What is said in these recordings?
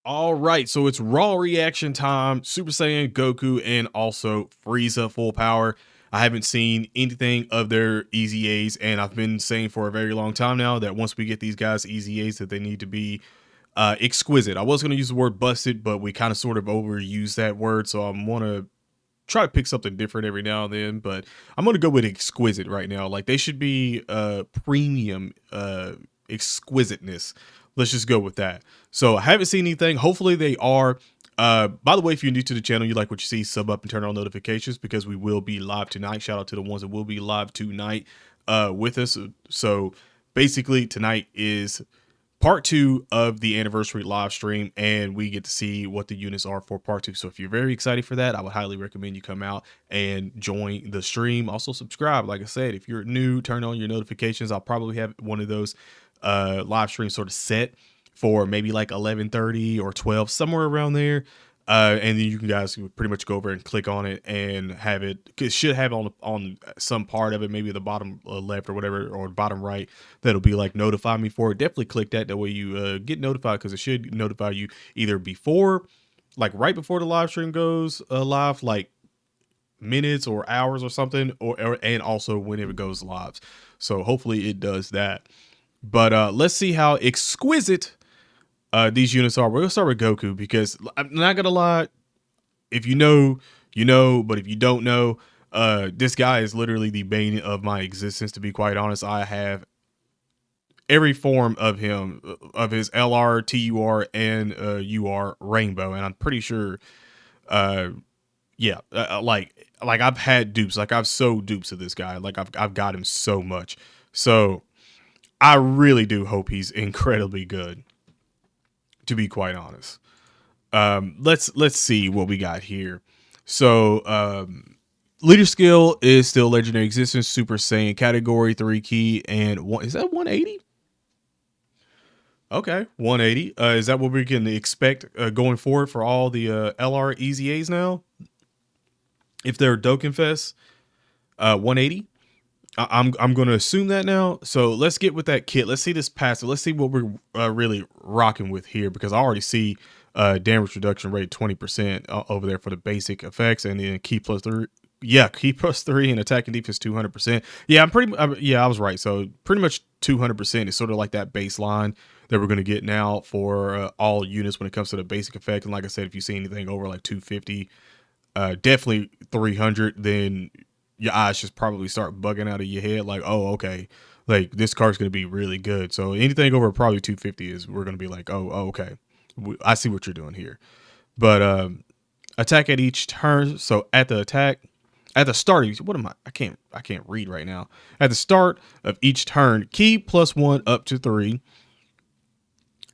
All right, so it's raw reaction time, Super Saiyan Goku, and also Frieza full power. I haven't seen anything of their EZAs, and I've been saying for a very long time now that once we get these guys EZAs, that they need to be exquisite. I was going to use the word busted, but we kind of sort of overuse that word, so I'm want to try to pick something different every now and then. But I'm going to go with exquisite right now. Like they should be premium exquisiteness. Let's just go with that. So I haven't seen anything. Hopefully they are. By the way, if you're new to the channel, you like what you see, sub up and turn on notifications because we will be live tonight. Shout out to the ones that will be live tonight with us. So basically tonight is part 2 of the anniversary live stream, and we get to see what the units are for part 2. So if you're very excited for that, I would highly recommend you come out and join the stream. Also subscribe. Like I said, if you're new, turn on your notifications. I'll probably have one of those live streams sort of set for maybe like 11:30 or 12, somewhere around there. And then you guys can pretty much go over and click on it and have it. It should have on some part of it, maybe the bottom left or whatever, or bottom right. That'll be like notify me for it. Definitely click that. That way you get notified, because it should notify you either before, like right before the live stream goes live, like minutes or hours or something, or and also whenever it goes live. So hopefully it does that. But let's see how exquisite these units are. We're gonna start with Goku because I'm not gonna lie. If you know, you know. But if you don't know, this guy is literally the bane of my existence. To be quite honest, I have every form of him, of his LR, TUR, and UR Rainbow, and I'm pretty sure, yeah, like I've had dupes. Like I've so dupes of this guy. Like I've got him so much. So I really do hope he's incredibly good, to be quite honest. Let's see what we got here. So leader skill is still legendary existence, Super Saiyan category 3 key, and is that 180? Okay, 180. Is that what we can expect going forward for all the LR EZAs now? If they're Dokkan Fest 180? I'm going to assume that now. So let's get with that kit. Let's see this passive. Let's see what we're really rocking with here, because I already see damage reduction rate 20% over there for the basic effects, and then key plus 3. Yeah, key plus 3 and attack and defense 200%. Yeah, yeah, I was right. So pretty much 200% is sort of like that baseline that we're going to get now for all units when it comes to the basic effect. And like I said, if you see anything over like 250, definitely 300, then your eyes just probably start bugging out of your head. Like, oh, okay, like this card's going to be really good. So anything over probably 250 is, we're going to be like, oh, okay, I see what you're doing here. But attack at each turn. So at the attack, at the start, what am I can't read right now. At the start of each turn, key +1 up to 3.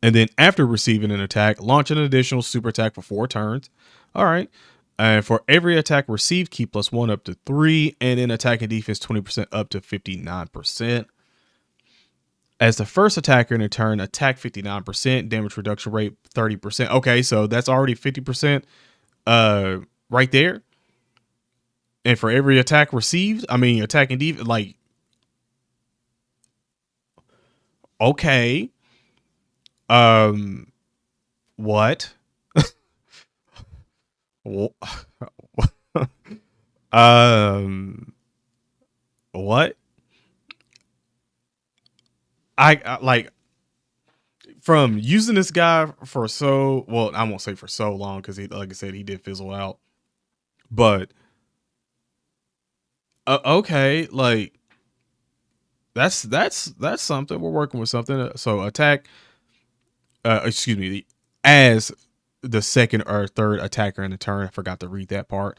And then after receiving an attack, launch an additional super attack for 4 turns. All right. And for every attack received, key +1 up to 3, and then attack and defense 20% up to 59%. As the first attacker in a turn, attack 59%, damage reduction rate 30%. Okay, so that's already 50% right there. And for every attack received, I mean attack and defense, like, okay. What? What? I like, from using this guy for so, well, I won't say for so long, because he, like I said, he did fizzle out. But okay, like that's something. We're working with something. So attack, excuse me, as the second or third attacker in the turn. I forgot to read that part.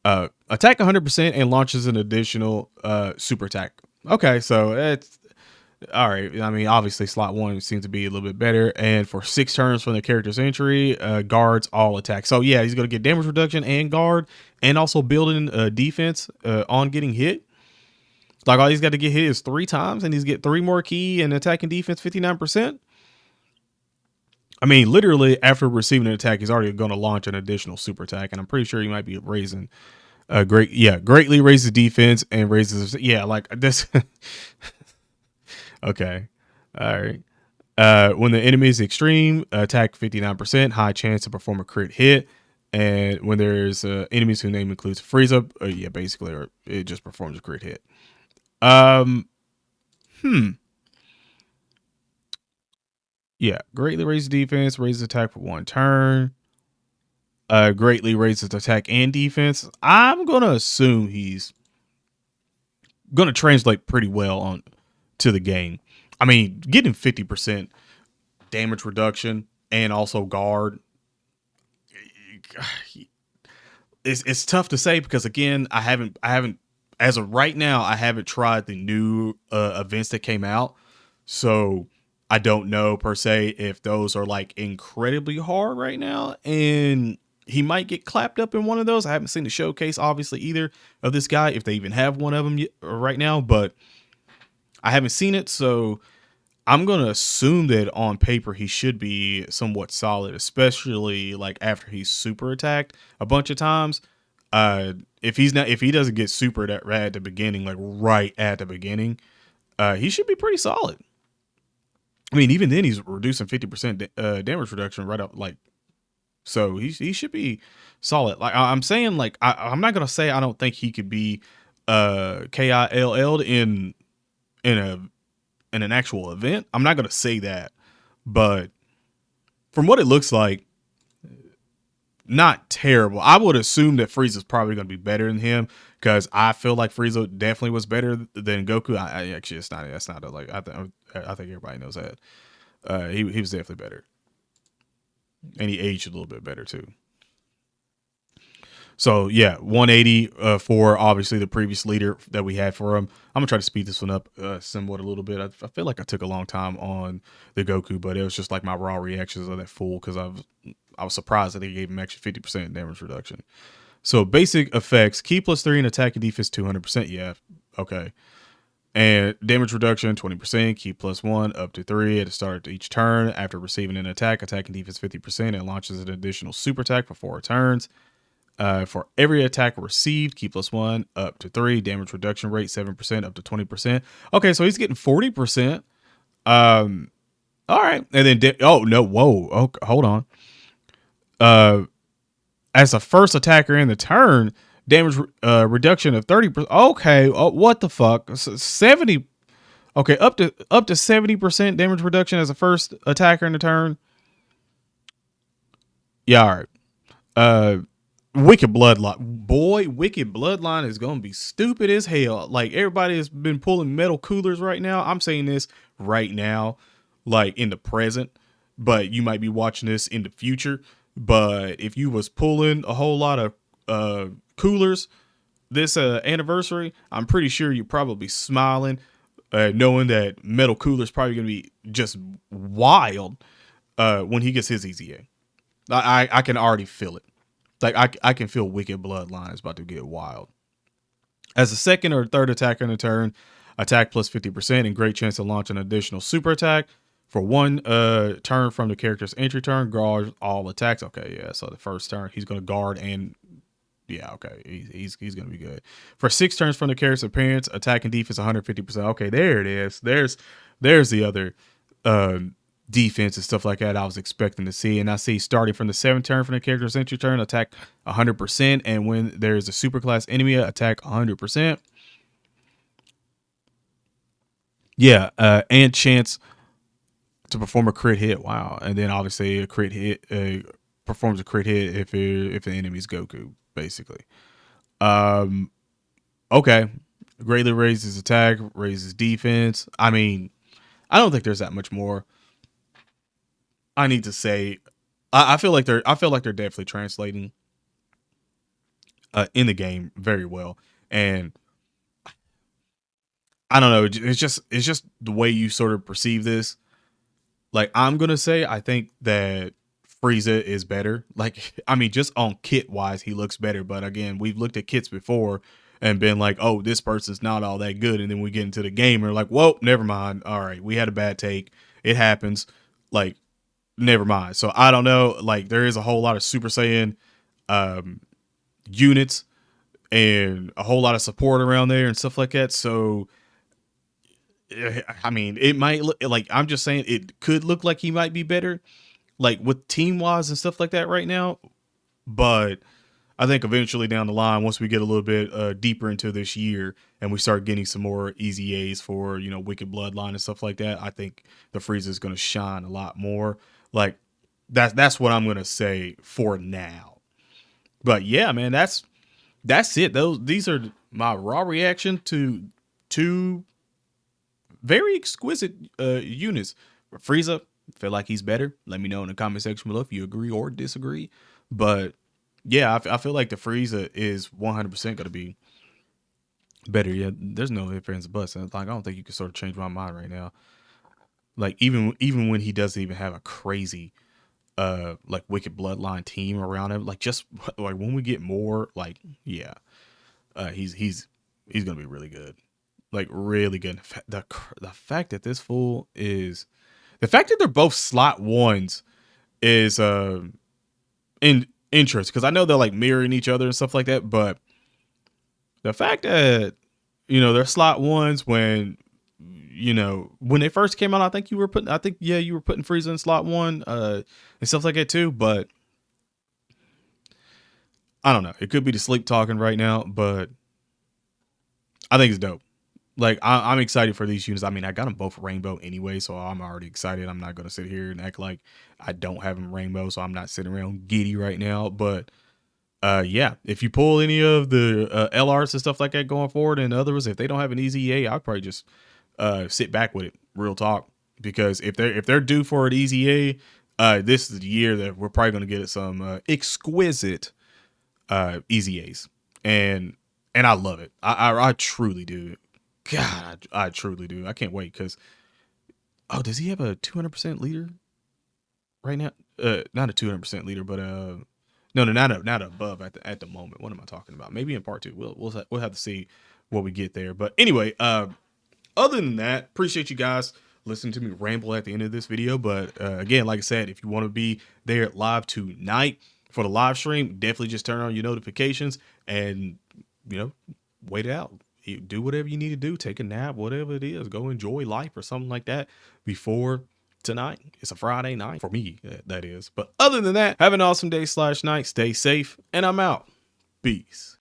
Attack 100% and launches an additional super attack. Okay, so it's all right. I mean, obviously slot 1 seems to be a little bit better. And for 6 turns from the character's entry, guards all attacks. So yeah, he's going to get damage reduction and guard, and also building defense on getting hit. Like, all he's got to get hit is 3 times, and he's get 3 more key and attack and defense 59%. I mean, literally after receiving an attack, he's already going to launch an additional super attack, and I'm pretty sure he might be raising greatly raises defense and raises, yeah, like this. Okay, all right. When the enemy is extreme, attack 59%, high chance to perform a crit hit. And when there's enemies whose name includes Frieza, yeah, basically, or it just performs a crit hit. Um, hmm. Yeah, greatly raises defense, raises attack for 1 turn. Greatly raises attack and defense. I'm gonna assume he's gonna translate pretty well on to the game. I mean, getting 50% damage reduction and also guard. It's tough to say because again, I haven't as of right now I haven't tried the new events that came out, so I don't know per se if those are like incredibly hard right now, and he might get clapped up in one of those. I haven't seen the showcase obviously either of this guy if they even have one of them right now, but I haven't seen it, so I'm gonna assume that on paper he should be somewhat solid, especially like after he's super attacked a bunch of times. Uh, if he doesn't get super right at the beginning, like right at the beginning, he should be pretty solid. I mean, even then he's reducing 50% damage reduction right up, like so he should be solid. Like I'm saying, like I'm not gonna say I don't think he could be KILL'd in a in an actual event. I'm not gonna say that, but from what it looks like, not terrible. I would assume that Frieza's probably going to be better than him because I feel like Frieza definitely was better than Goku. I actually, it's not. That's not a, like. I think everybody knows that. He was definitely better, and he aged a little bit better too. So yeah, 180 for obviously the previous leader that we had for him. I'm gonna try to speed this one up somewhat a little bit. I feel like I took a long time on the Goku, but it was just like my raw reactions of that fool because I was surprised that they gave him extra 50% damage reduction. So basic effects: key +3 and attack and defense 200%. Yeah, okay. And damage reduction 20%, key +1 up to 3 at the start of each turn. After receiving an attack and defense 50%, it launches an additional super attack for 4 turns. For every attack received, key +1 up to 3, damage reduction rate 7% up to 20%. Okay, so he's getting 40%. All right, and then oh no, whoa, okay, hold on. As a first attacker in the turn, damage reduction of 30%. Okay, what the fuck? 70. Okay, up to 70% damage reduction as a first attacker in the turn. Yeah, all right. Uh, Wicked Bloodline. Boy, Wicked Bloodline is going to be stupid as hell. Like, everybody has been pulling metal coolers right now. I'm saying this right now, like in the present, but you might be watching this in the future. But if you was pulling a whole lot of coolers this anniversary, I'm pretty sure you're probably smiling, knowing that metal cooler's probably going to be just wild when he gets his EZA. I can already feel it. Like I can feel Wicked Bloodline is about to get wild. As a second or third attacker in a turn, attack +50% and great chance to launch an additional super attack. For 1 turn from the character's entry turn, guard all attacks. Okay, yeah. So the first turn, he's gonna guard and yeah, okay. He's gonna be good. For 6 turns from the character's appearance, attack and defense 150%. Okay, there it is. There's the other defense and stuff like that I was expecting to see. And I see starting from the 7th turn from the character's entry turn, attack 100%. And when there's a superclass enemy, attack 100%. Yeah, and chance to perform a crit hit. Wow. And then obviously a crit hit performs a crit hit if the enemy's Goku, basically. Okay. Greatly raises attack, raises defense. I mean, I don't think there's that much more I need to say. I feel like they're definitely translating in the game very well, and I don't know. It's just the way you sort of perceive this. Like I'm gonna say, I think that Frieza is better. Like I mean, just on kit wise, he looks better. But again, we've looked at kits before and been like, oh, this person's not all that good, and then we get into the game and we're like, whoa, never mind. All right, we had a bad take. It happens. Like never mind. So I don't know. Like there is a whole lot of Super Saiyan um, units and a whole lot of support around there and stuff like that. So I mean, it might look like, I'm just saying it could look like he might be better, like with team wise and stuff like that right now. But I think eventually down the line, once we get a little bit deeper into this year and we start getting some more EZAs for, you know, Wicked Bloodline and stuff like that, I think the Frieza is going to shine a lot more. Like that's what I'm going to say for now. But yeah, man, that's it. These are my raw reaction to two very exquisite units. Frieza, feel like he's better. Let me know in the comment section below if you agree or disagree. But yeah, I feel like the Frieza is 100% going to be better. Yeah, there's no ifs, ands, or buts. Like, I don't think you can sort of change my mind right now. Like even when he doesn't even have a crazy like Wicked Bloodline team around him, like just like when we get more, like yeah, he's gonna be really good, like really good. The fact that this fool is, the fact that they're both slot ones is in interest, because I know they're like mirroring each other and stuff like that, but the fact that, you know, they're slot ones when, you know, when they first came out, I think you were putting Frieza in slot one and stuff like that too, but I don't know, it could be the sleep talking right now, but I think it's dope. Like I'm excited for these units. I mean, I got them both rainbow anyway, so I'm already excited. I'm not gonna sit here and act like I don't have them rainbow, so I'm not sitting around giddy right now. But yeah, if you pull any of the LRs and stuff like that going forward, and others, if they don't have an EZA, I'd probably just sit back with it. Real talk, because if they're due for an EZA, this is the year that we're probably gonna get some exquisite EZAs, and I love it. I truly do. God, I truly do. I can't wait, because does he have a 200% leader right now? Not a 200% leader, but no, not above at the moment. What am I talking about? Maybe in part two. We'll have to see what we get there. But anyway, other than that, appreciate you guys listening to me ramble at the end of this video. But again, like I said, if you want to be there live tonight for the live stream, definitely just turn on your notifications and, you know, wait it out. You do whatever you need to do. Take a nap, whatever it is. Go enjoy life or something like that before tonight. It's a Friday night for me, that is. But other than that, have an awesome day / night. Stay safe, and I'm out. Peace.